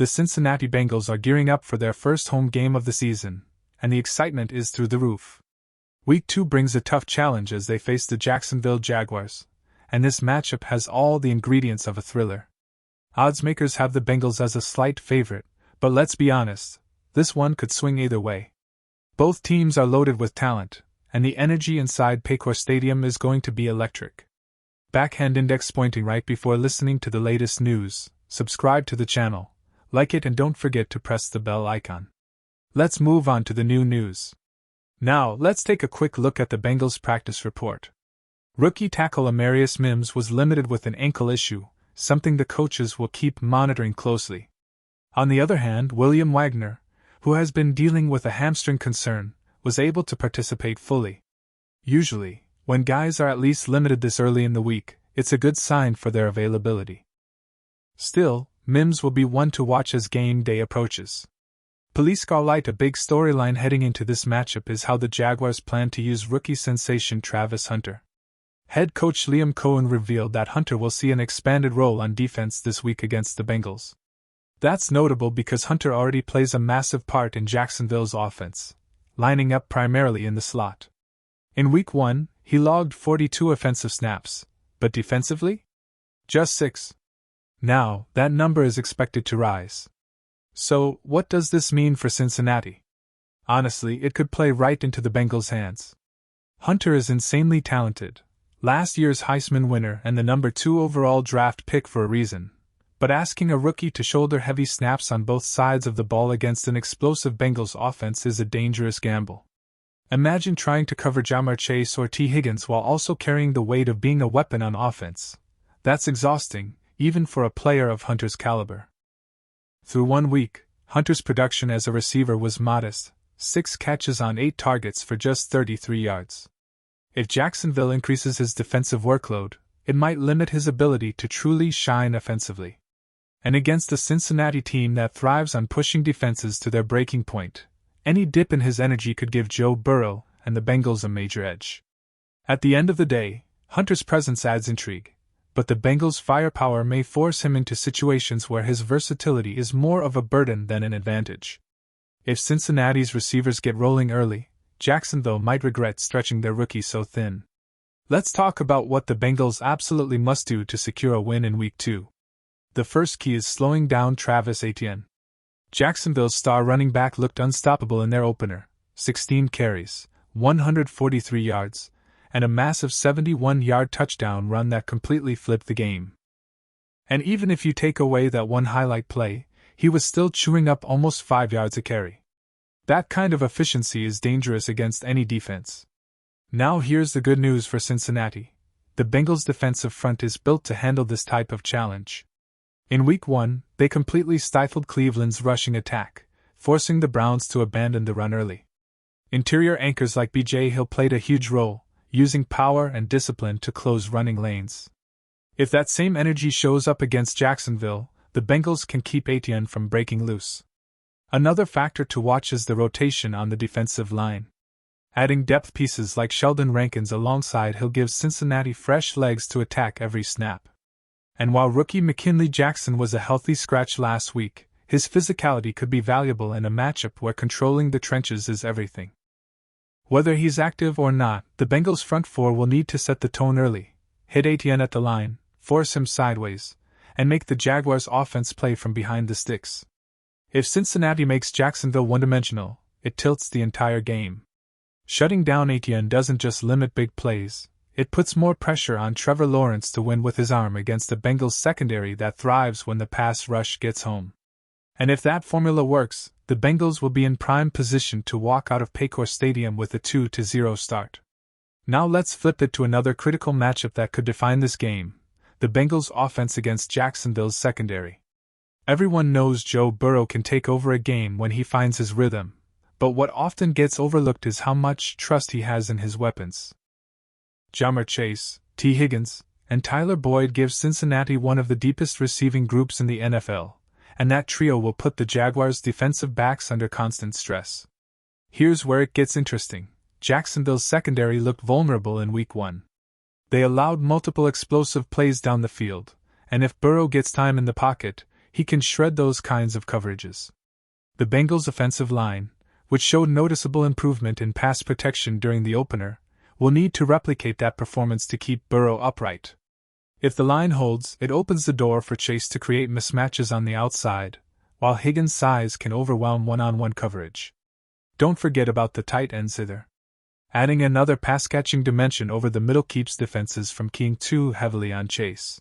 The Cincinnati Bengals are gearing up for their first home game of the season, and the excitement is through the roof. Week 2 brings a tough challenge as they face the Jacksonville Jaguars, and this matchup has all the ingredients of a thriller. Oddsmakers have the Bengals as a slight favorite, but let's be honest, this one could swing either way. Both teams are loaded with talent, and the energy inside Paycor Stadium is going to be electric. Backhand index pointing right before listening to the latest news. Subscribe to the channel, like it, and don't forget to press the bell icon. Let's move on to the new news. Now, let's take a quick look at the Bengals practice report. Rookie tackle Amarius Mims was limited with an ankle issue, something the coaches will keep monitoring closely. On the other hand, William Wagner, who has been dealing with a hamstring concern, was able to participate fully. Usually, when guys are at least limited this early in the week, it's a good sign for their availability. Still, Mims will be one to watch as game day approaches. Police Scarlight. A big storyline heading into this matchup is how the Jaguars plan to use rookie sensation Travis Hunter. Head coach Liam Cohen revealed that Hunter will see an expanded role on defense this week against the Bengals. That's notable because Hunter already plays a massive part in Jacksonville's offense, lining up primarily in the slot. In Week 1, he logged 42 offensive snaps, but defensively? Just 6. Now, that number is expected to rise. So, what does this mean for Cincinnati? Honestly, it could play right into the Bengals' hands. Hunter is insanely talented, last year's Heisman winner and the number 2 overall draft pick for a reason, but asking a rookie to shoulder heavy snaps on both sides of the ball against an explosive Bengals offense is a dangerous gamble. Imagine trying to cover Jamar Chase or T. Higgins while also carrying the weight of being a weapon on offense. That's exhausting, even for a player of Hunter's caliber. Through 1 week, Hunter's production as a receiver was modest, 6 catches on 8 targets for just 33 yards. If Jacksonville increases his defensive workload, it might limit his ability to truly shine offensively. And against a Cincinnati team that thrives on pushing defenses to their breaking point, any dip in his energy could give Joe Burrow and the Bengals a major edge. At the end of the day, Hunter's presence adds intrigue, but the Bengals' firepower may force him into situations where his versatility is more of a burden than an advantage. If Cincinnati's receivers get rolling early, Jacksonville might regret stretching their rookie so thin. Let's talk about what the Bengals absolutely must do to secure a win in Week 2. The first key is slowing down Travis Etienne. Jacksonville's star running back looked unstoppable in their opener, 16 carries, 143 yards, and a massive 71-yard touchdown run that completely flipped the game. And even if you take away that one highlight play, he was still chewing up almost 5 yards a carry. That kind of efficiency is dangerous against any defense. Now here's the good news for Cincinnati. The Bengals' defensive front is built to handle this type of challenge. In Week 1, they completely stifled Cleveland's rushing attack, forcing the Browns to abandon the run early. Interior anchors like B.J. Hill played a huge role, using power and discipline to close running lanes. If that same energy shows up against Jacksonville, the Bengals can keep Etienne from breaking loose. Another factor to watch is the rotation on the defensive line. Adding depth pieces like Sheldon Rankins alongside Hill gives Cincinnati fresh legs to attack every snap. And while rookie McKinley Jackson was a healthy scratch last week, his physicality could be valuable in a matchup where controlling the trenches is everything. Whether he's active or not, the Bengals' front four will need to set the tone early, hit Etienne at the line, force him sideways, and make the Jaguars' offense play from behind the sticks. If Cincinnati makes Jacksonville one-dimensional, it tilts the entire game. Shutting down Etienne doesn't just limit big plays, it puts more pressure on Trevor Lawrence to win with his arm against the Bengals' secondary that thrives when the pass rush gets home. And if that formula works, the Bengals will be in prime position to walk out of Paycor Stadium with a 2-0 start. Now let's flip it to another critical matchup that could define this game: the Bengals' offense against Jacksonville's secondary. Everyone knows Joe Burrow can take over a game when he finds his rhythm, but what often gets overlooked is how much trust he has in his weapons. Jamar Chase, T. Higgins, and Tyler Boyd give Cincinnati one of the deepest receiving groups in the NFL, and that trio will put the Jaguars' defensive backs under constant stress. Here's where it gets interesting. Jacksonville's secondary looked vulnerable in Week 1. They allowed multiple explosive plays down the field, and if Burrow gets time in the pocket, he can shred those kinds of coverages. The Bengals' offensive line, which showed noticeable improvement in pass protection during the opener, will need to replicate that performance to keep Burrow upright. If the line holds, it opens the door for Chase to create mismatches on the outside, while Higgins' size can overwhelm one-on-one coverage. Don't forget about the tight ends either. Adding another pass-catching dimension over the middle keeps defenses from keying too heavily on Chase.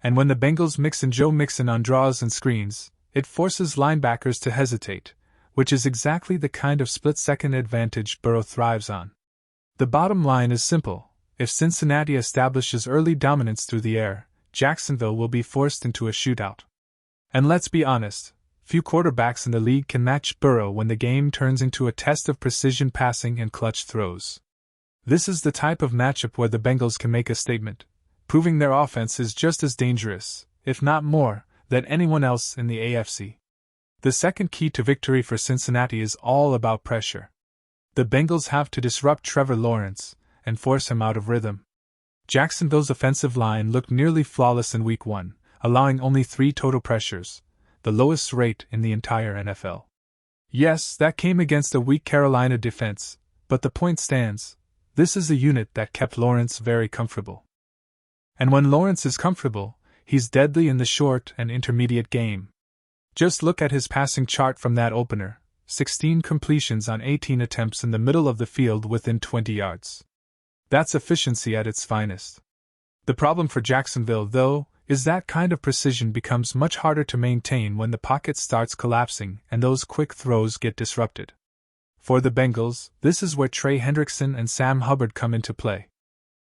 And when the Bengals mix in Joe Mixon on draws and screens, it forces linebackers to hesitate, which is exactly the kind of split-second advantage Burrow thrives on. The bottom line is simple: if Cincinnati establishes early dominance through the air, Jacksonville will be forced into a shootout. And let's be honest, few quarterbacks in the league can match Burrow when the game turns into a test of precision passing and clutch throws. This is the type of matchup where the Bengals can make a statement, proving their offense is just as dangerous, if not more, than anyone else in the AFC. The second key to victory for Cincinnati is all about pressure. The Bengals have to disrupt Trevor Lawrence and force him out of rhythm. Jacksonville's offensive line looked nearly flawless in Week 1, allowing only 3 total pressures, the lowest rate in the entire NFL. Yes, that came against a weak Carolina defense, but the point stands: this is a unit that kept Lawrence very comfortable. And when Lawrence is comfortable, he's deadly in the short and intermediate game. Just look at his passing chart from that opener: 16 completions on 18 attempts in the middle of the field within 20 yards. That's efficiency at its finest. The problem for Jacksonville, though, is that kind of precision becomes much harder to maintain when the pocket starts collapsing and those quick throws get disrupted. For the Bengals, this is where Trey Hendrickson and Sam Hubbard come into play.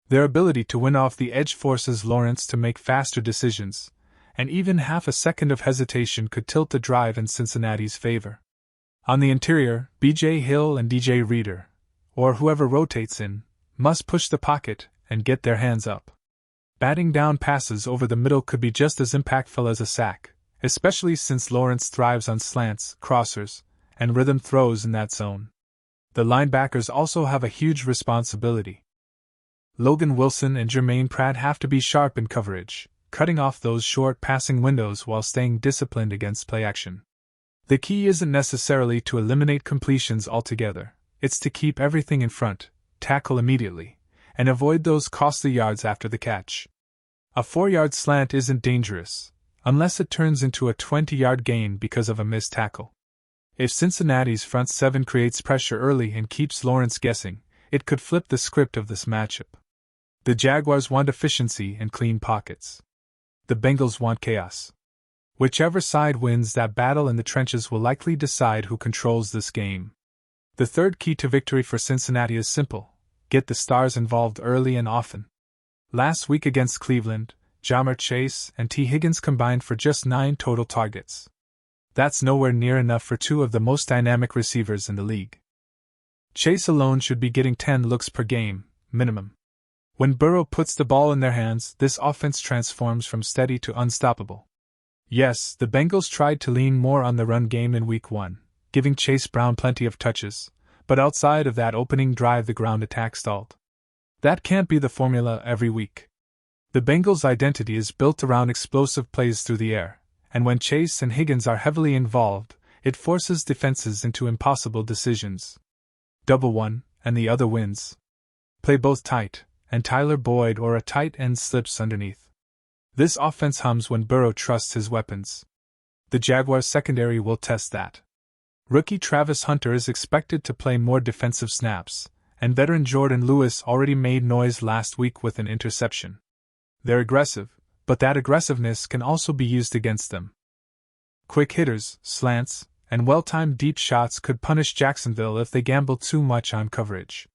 Their ability to win off the edge forces Lawrence to make faster decisions, and even half a second of hesitation could tilt the drive in Cincinnati's favor. On the interior, B.J. Hill and D.J. Reader, or whoever rotates in, must push the pocket and get their hands up. Batting down passes over the middle could be just as impactful as a sack, especially since Lawrence thrives on slants, crossers, and rhythm throws in that zone. The linebackers also have a huge responsibility. Logan Wilson and Jermaine Pratt have to be sharp in coverage, cutting off those short passing windows while staying disciplined against play action. The key isn't necessarily to eliminate completions altogether, it's to keep everything in front, tackle immediately, and avoid those costly yards after the catch. A 4-yard slant isn't dangerous, unless it turns into a 20-yard gain because of a missed tackle. If Cincinnati's front seven creates pressure early and keeps Lawrence guessing, it could flip the script of this matchup. The Jaguars want efficiency and clean pockets. The Bengals want chaos. Whichever side wins that battle in the trenches will likely decide who controls this game. The third key to victory for Cincinnati is simple: get the stars involved early and often. Last week against Cleveland, Ja'Marr Chase and T. Higgins combined for just 9 total targets. That's nowhere near enough for 2 of the most dynamic receivers in the league. Chase alone should be getting 10 looks per game, minimum. When Burrow puts the ball in their hands, this offense transforms from steady to unstoppable. Yes, the Bengals tried to lean more on the run game in Week 1, giving Chase Brown plenty of touches, but outside of that opening drive the ground attack stalled. That can't be the formula every week. The Bengals' identity is built around explosive plays through the air, and when Chase and Higgins are heavily involved, it forces defenses into impossible decisions. Double one, and the other wins. Play both tight, and Tyler Boyd or a tight end slips underneath. This offense hums when Burrow trusts his weapons. The Jaguars' secondary will test that. Rookie Travis Hunter is expected to play more defensive snaps, and veteran Jordan Lewis already made noise last week with an interception. They're aggressive, but that aggressiveness can also be used against them. Quick hitters, slants, and well-timed deep shots could punish Jacksonville if they gamble too much on coverage.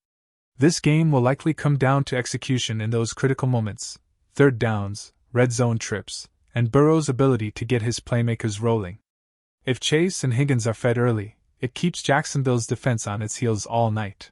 This game will likely come down to execution in those critical moments: third downs, red zone trips, and Burrow's ability to get his playmakers rolling. If Chase and Higgins are fed early, it keeps Jacksonville's defense on its heels all night.